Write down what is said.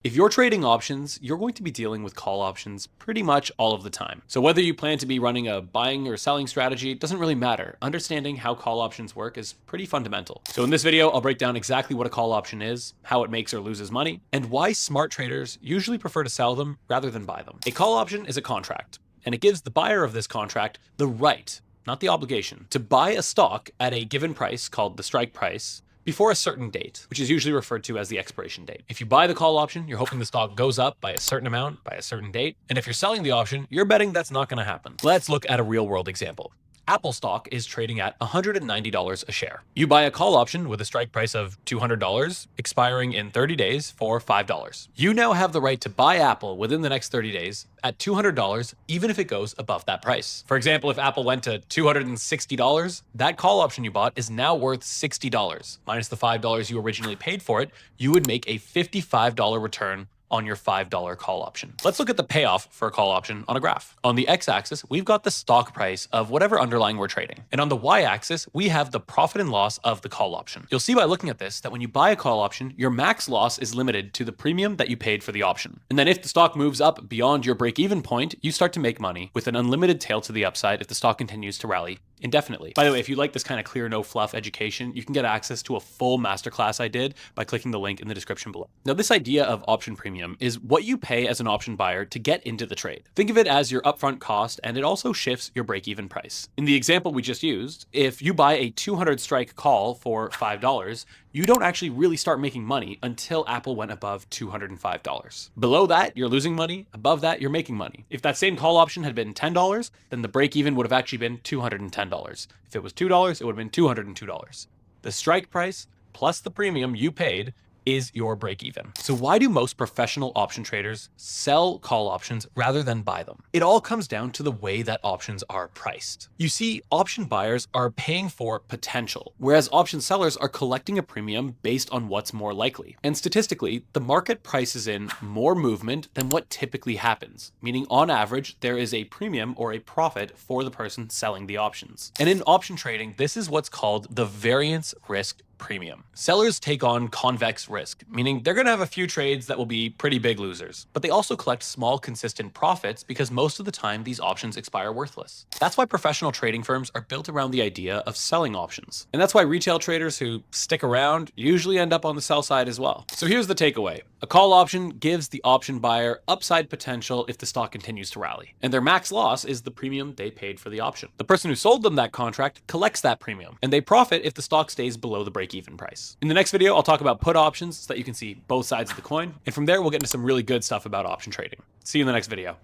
If you're trading options, you're going to be dealing with call options pretty much all of the time. So whether you plan to be running a buying or selling strategy, it doesn't really matter. Understanding how call options work is pretty fundamental. So in this video, I'll break down exactly what a call option is, how it makes or loses money, and why smart traders usually prefer to sell them rather than buy them. A call option is a contract, and it gives the buyer of this contract the right, not the obligation, to buy a stock at a given price called the strike price before a certain date, which is usually referred to as the expiration date. If you buy the call option, you're hoping the stock goes up by a certain amount by a certain date. And if you're selling the option, you're betting that's not going to happen. Let's look at a real world example. Apple stock is trading at $190 a share. You buy a call option with a strike price of $200, expiring in 30 days for $5. You now have the right to buy Apple within the next 30 days at $200, even if it goes above that price. For example, if Apple went to $260, that call option you bought is now worth $60. Minus the $5 you originally paid for it, you would make a $55 return on your $5 call option. Let's look at the payoff for a call option on a graph. On the x-axis, we've got the stock price of whatever underlying we're trading. And on the y-axis, we have the profit and loss of the call option. You'll see by looking at this that when you buy a call option, your max loss is limited to the premium that you paid for the option. And then if the stock moves up beyond your break-even point, you start to make money with an unlimited tail to the upside if the stock continues to rally indefinitely. By the way, if you like this kind of clear, no fluff education, you can get access to a full masterclass I did by clicking the link in the description below. Now, this idea of option premium is what you pay as an option buyer to get into the trade. Think of it as your upfront cost, and it also shifts your break-even price. In the example we just used, if you buy a 200 strike call for $5, you don't actually really start making money until Apple went above $205. Below that, you're losing money. Above that, you're making money. If that same call option had been $10, then the break-even would have actually been $210. If it was $2, it would have been $202. The strike price plus the premium you paid is your break even. So why do most professional option traders sell call options rather than buy them? It all comes down to the way that options are priced. You see, option buyers are paying for potential, whereas option sellers are collecting a premium based on what's more likely. And statistically, the market prices in more movement than what typically happens, meaning on average, there is a premium or a profit for the person selling the options. And in option trading, this is what's called the variance risk premium. Sellers take on convex risk, meaning they're going to have a few trades that will be pretty big losers, but they also collect small, consistent profits because most of the time these options expire worthless. That's why professional trading firms are built around the idea of selling options. And that's why retail traders who stick around usually end up on the sell side as well. So here's the takeaway. A call option gives the option buyer upside potential if the stock continues to rally, and their max loss is the premium they paid for the option. The person who sold them that contract collects that premium, and they profit if the stock stays below the break-even price. In the next video, I'll talk about put options so that you can see both sides of the coin, and from there we'll get into some really good stuff about option trading. See you in the next video.